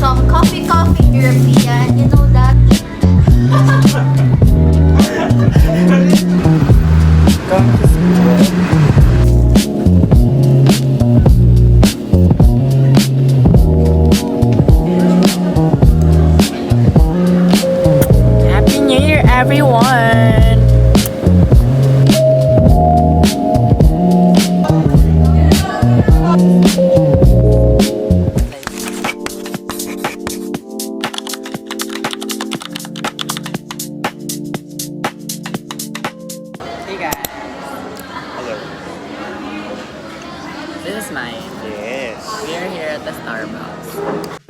some coffee European. You know that? Happy New Year, everyone! Hey guys, Hello. this is mine. Yes. We are here at the Starbucks.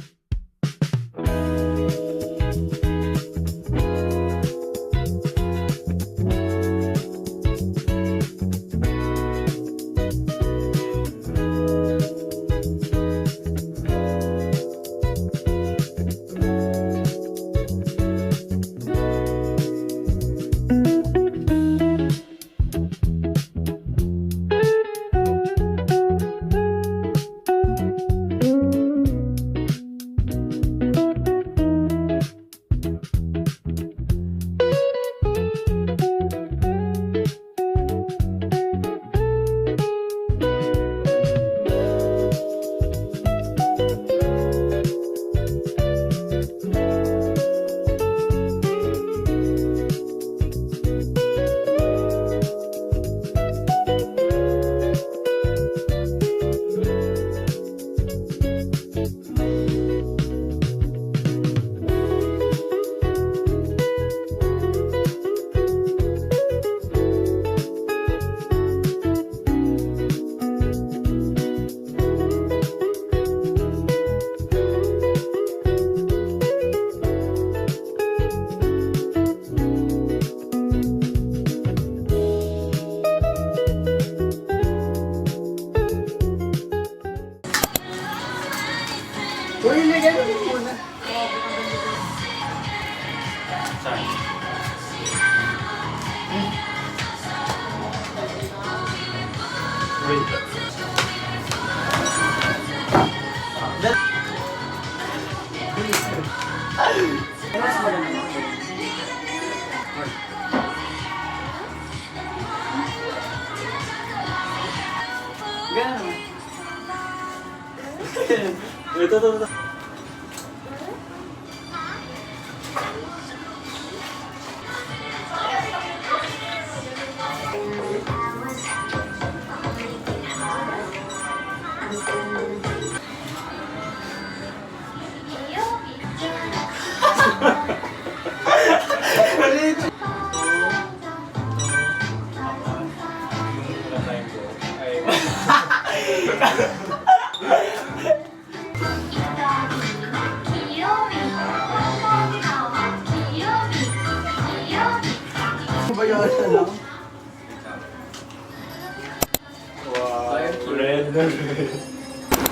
Ito.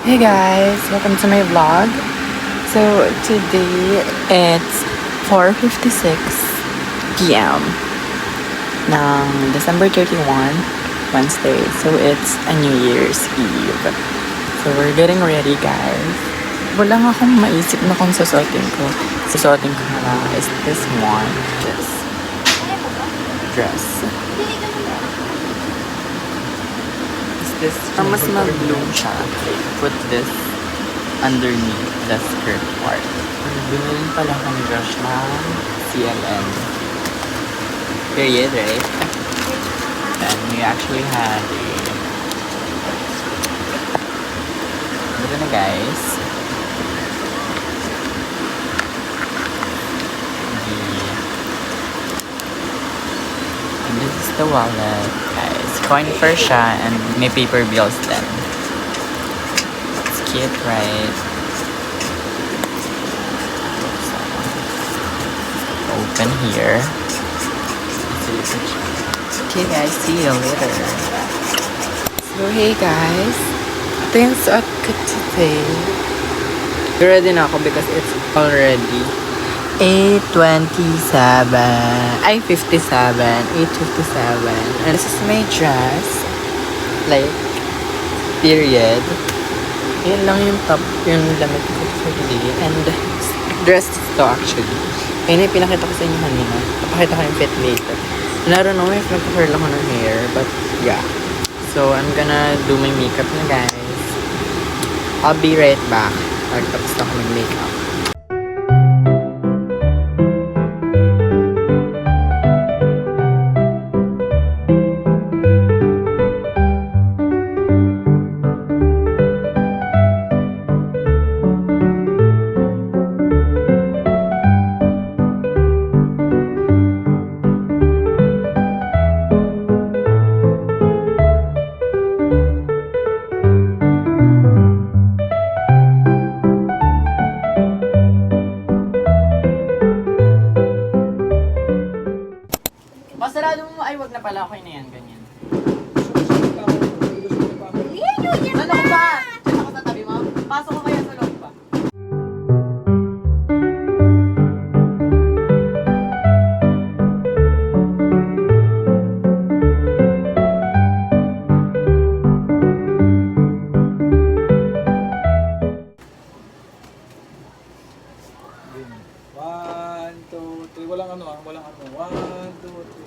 Hey guys, welcome to my vlog. So today it's 4:56 p.m. ng December 31, Wednesday. So it's a New Year's Eve. So we're getting ready guys. Wala nga akong maisip na kung susuotin ko. Susuotin ko na lang is this one. This dress. This mas mag-bloom siya. Put this underneath the skirt part. Binilin pala ko ni Josh ng CLN. Period, right? And we actually had a... Ito na guys. And this is the wallet, guys. Coin first siya and may paper bills then. It's cute, right? Open here. Okay guys, see you later. So hey guys, ito yung suot ko today. Ready na ako because it's already 8:27. Ay, 57. 8:57. And this is my dress. Like, period. Yan lang yung top, yung damit ko for today. And dress to actually. Ayun yung pinakita ko sa inyo kanina. Papakita ko yung fit later. And I don't know if nagka-curl ako ng hair, but yeah. So, I'm gonna do my makeup na guys. I'll be right back. Tapos na ako mag-makeup. Masarado mo, ay wag na pala, okay na yan, ganyan. Ano ko ba? Diyan ako sa tabi mo? Pasok ko kaya sa loob ba? One, two, three. Walang ano. One, two, three.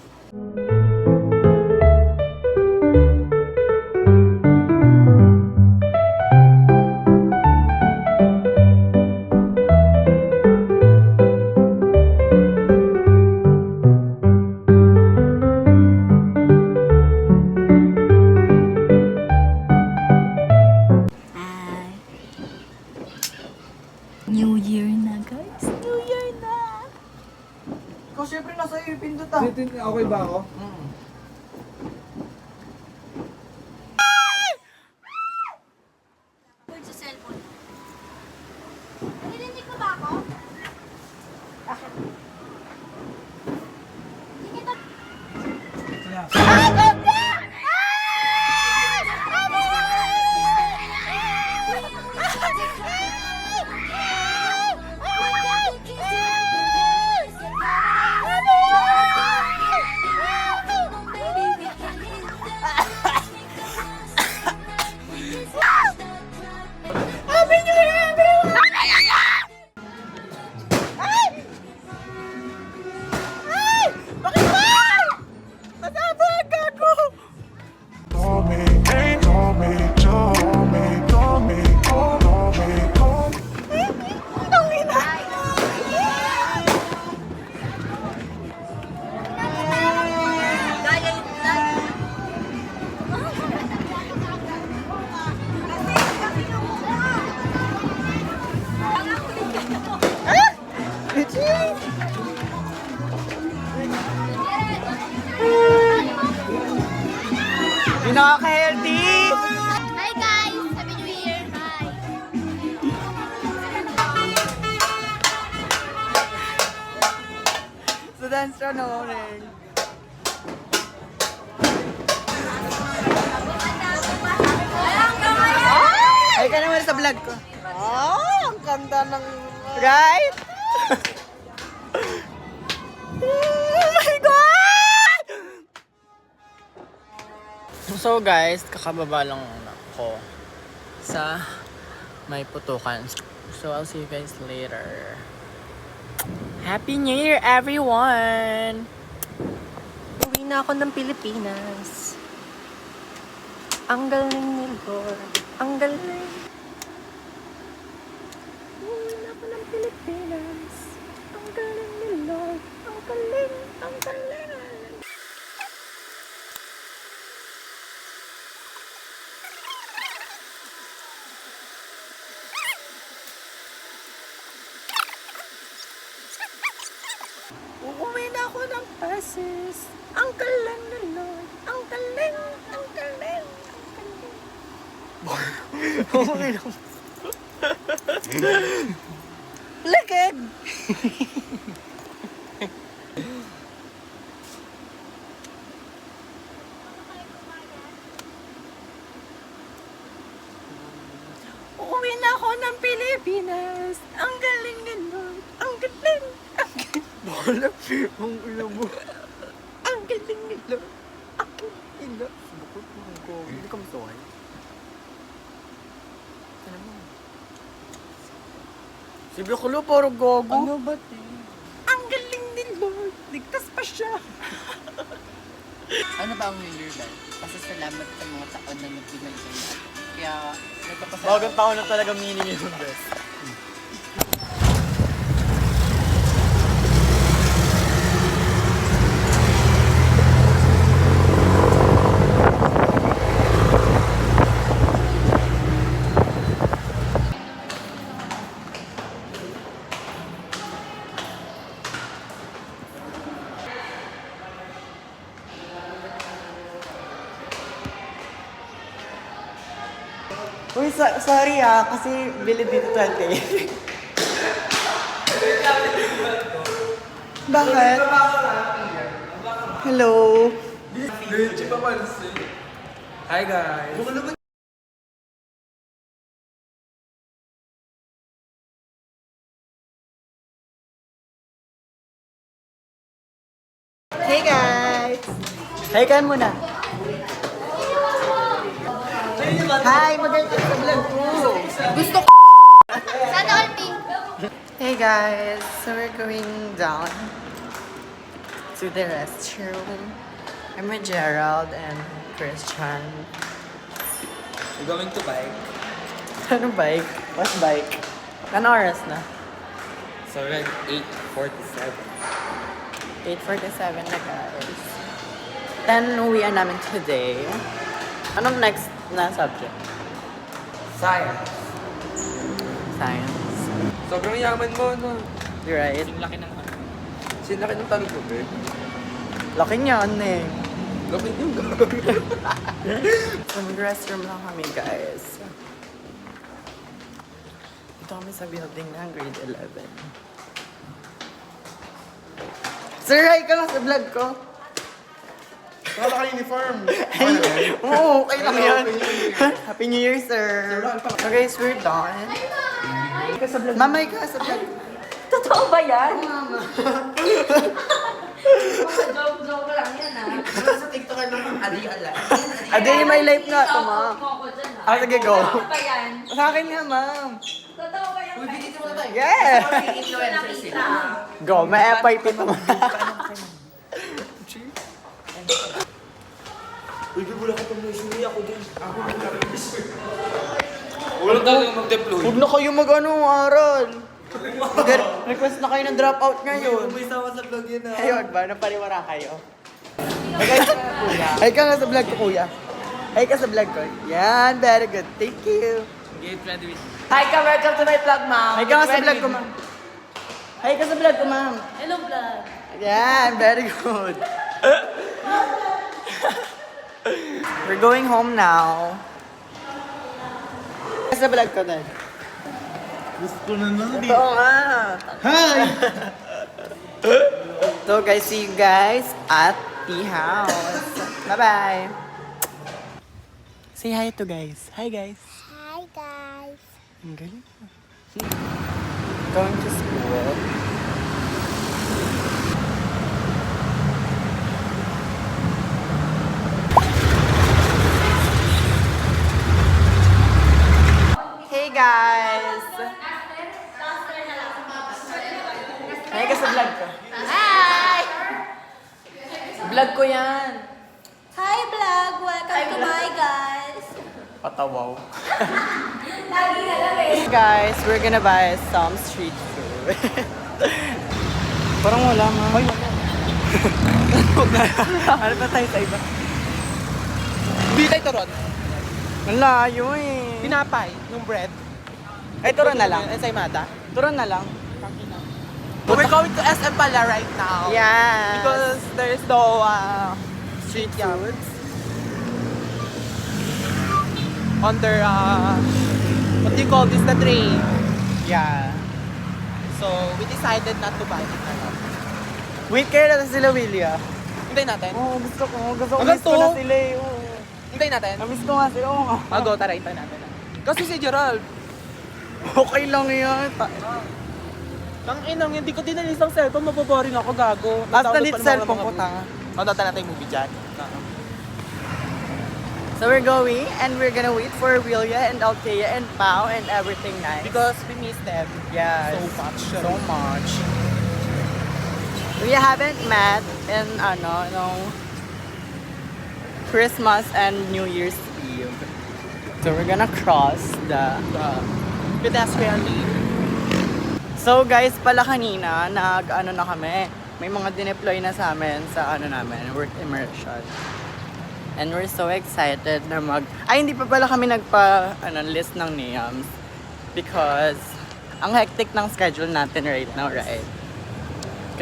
New Year na, guys. New Year na. Ikaw syempre nasa iyo yung pindot ah. Okay ba ako? Word sa cellphone. Narinig mo ba ako? Bakit? Hindi kita... Hindi nakaka-healthy! Hi guys! Happy New Year! Hi! So dance na morning. Ay ka naman sa vlog ko. Ang ganda ng... Right? Oh my God! So guys, kakababa lang ako sa may putukan. So I'll see you guys later. Happy New Year, everyone! Uwi na ako ng Pilipinas. Ang galing ni Lord. Ang galing. Uwi na ako ng Pilipinas. Ang galing ni Lord. Ang galing. Ang galing. Uuwi na ako ng Pasig. Ang galing ni Lord. Ang galing. Ang galing. Ang galing. Okay lang. Lagad! Uuwi na ako ng Pilipinas. Ang galing ni Lord. Ang galing. Ang galing. Wala. Ang ina mo. Ang galing ni Lord. Ang galing ni Lord. Bukod mo ko. Hindi ka masuhay. Ano mo? Si Bikulo, puro gogo. Ano ba, te? Ang galing din, Lord. Ligtas pa siya. Ano ba ang New Year ba? Pasasalamat sa mga taon na nagbigay sa iyo. Kaya, nagpapasalamat. Bagong taon na talaga meaning yun, best. Uy, sorry kasi bilid dito 20. Bakit? Hello? Hi guys. Hey guys! Hey kan muna. Hi, maganda sa vlog ko. Gusto ko. Sana all pink. Hey guys, so we're going down to the restroom. I'm with Gerald and Christian. We're going to bike. Ano bike? What bike? Ano oras na? So we're at 8:47. 8:47 na guys. 10 uwian namin today. Anong next na subject? Science. Science. Sobrang yaman mo, no? You're right. Laki ng ano? Sinlaki ng tanong ko, babe. Laki niyan eh. Laki yung So mag-restroom lang kami guys. Dito kami sa building ng grade 11. Sir, hi ka lang sa vlog ko. Wala ka uniform. Oo, okay lang yan. Happy New Year, sir. So guys, we're done. Mamay ka sa vlog. Totoo ba yan? Joke lang yan ah. Sa TikTok ka naman, ali-ala. A day in my life nga ito, ma'am. Ah, sige, go. Ba yan? Sa akin nga, ma'am. Totoo ba yan? Uy, biniti mo na tayo. Yeah! Influencer sila. Go, may FYP naman. Uy, wala ka pang nasuwi ako din. Wala talaga mag-deploy. Huwag na kayo mag-ano, aral. Request na kayo ng dropout ngayon. May sama sa vlog yun ah. Ayun ba? Napariwara kayo? Ay, guys, ay ka nga sa vlog ko, kuya. Ay ka sa vlog ko. Yan, very good. Thank you. Get ready with Hi ka, welcome to my vlog, ma'am. Ay ka nga sa vlog ko, ma'am. Ay ka sa vlog ko, ma'am. Hello vlog. Yan, very good. We're going home now. Ay ka sa vlog ko, Dad. Gusto na nun. Oo nga. Hi! So guys, see you guys at the house. Bye-bye. Say hi to guys. Hi guys. Hi guys. Ang galing. Going to school. Hey guys. Hi ka sa vlog ko. Hi! Vlog ko yan. Hi vlog! Welcome to my guys. Patawaw. Lagi na lang eh. Hey guys, we're gonna buy some street food. Parang wala nga. Ay, wala. Ano pa tayo sa iba? Hindi tayo turon. Ang layo eh. Pinapay, yung bread. Ay, turon na lang. Ensaymada. Turon na lang. We're going to SM pala right now. Yeah. Because there is no street foods. Under, what do you call this, the train. Yeah. So, we decided not to buy it na lang. Wait, kaya na sila, Willia. Hintay natin. Oo, gusto ko. Gusto ko. Hanggang Miss ko na to? sila eh. Oo. Hintay natin. Namiss ko nga sila. Oo nga. Go, tara, hintay natin. Kasi si Gerald, Okay lang yan. tangin hindi ko dinalis ang cellphone, maboboring ako, gago. Basta Download nit pa naman cellphone ang ko, mga tanga. movie. Download natin yung movie dyan. So we're going and we're gonna wait for Willia and Althea and Pao and everything nice. Because we miss them Yes. so much. So much. We haven't met in Christmas and New Year's Eve. So we're gonna cross the Pedestrian lane. So guys, pala kanina, na kami. May mga dineploy na sa amin sa namin, work immersion. And we're so excited na hindi pa pala kami list ng names. Because, ang hectic ng schedule natin right now, right?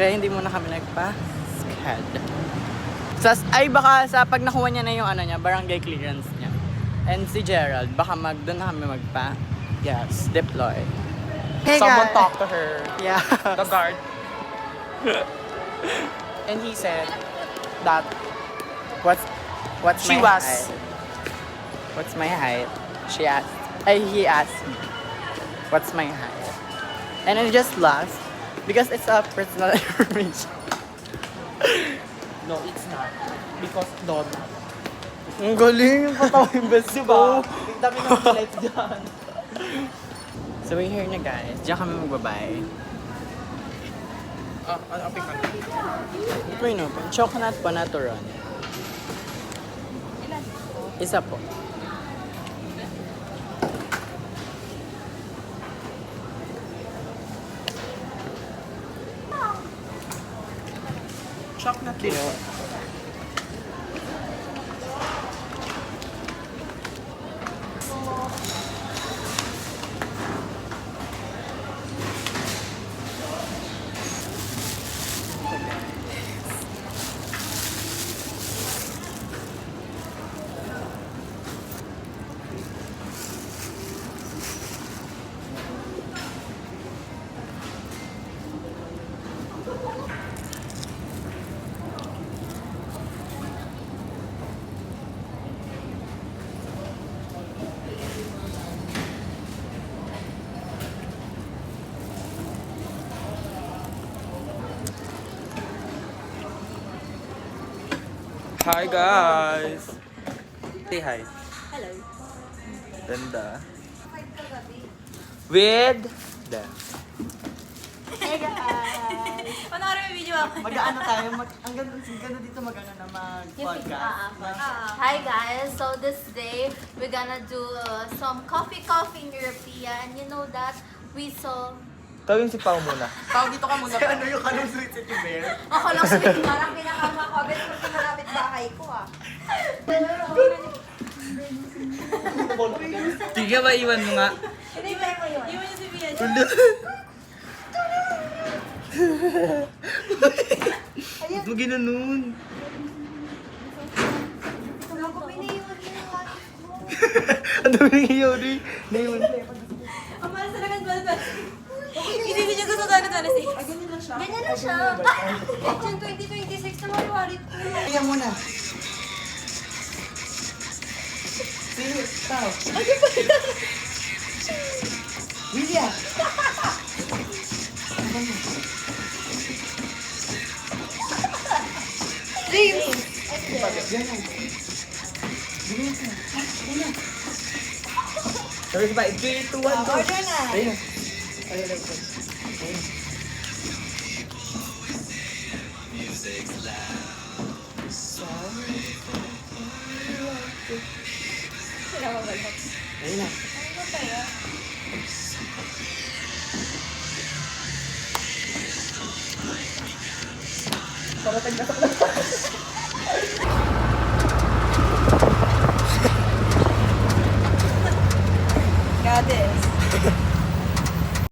Kaya hindi muna kami nagpa-sched. Baka sa pag nakuha niya na yung niya, barangay clearance niya. And si Gerald, baka doon na kami deploy. Hey Someone guys. talked to her. Yeah. The guard. And he said that What's She my was- height? What's my height? He asked me. What's my height? And I just laughed because it's a personal information. no, it's not. Because Don. Ang galing yung patawa yung best Diba? Ang dami ng highlights dyan. So we're here na guys. Diyan kami magbabay. Ang pikan. Ito yun open. Chocolate pa natural. Isa po. Chocolate din. Hi guys! Say hi. Hello. Ganda. With the Hey guys! Panoorin mo yung video ako. Mag-ano tayo? Ang ganda dito na mag-podcast. Hi guys! So this day, we're gonna do some coffee in European. You know that we saw... Tawin si Pao muna. Pao, dito ka muna. Ano yung kanong sweet city bear? Ako lang sweet. Parang pinakamakabit ko pinakabit bahay ko ah. Sige ba, iwan mo nga. Hindi ba ko yun? Iwan niyo si Mia. Ba't mo ginanon? Tulong ko piniiwan niyo yung wallet ko. Ano nangyayari? Naiwan. Ang malas talaga ng balbal. Hindi niyo gusto sana si. Ganyan na siya. Ganyan na siya. June 2026 na may wallet ko. Kaya muna. Sino? Tao. Willia! Sabi si Pa, 3, 2, 1, go! Order na. Ayun na. Ayun na. Goddess.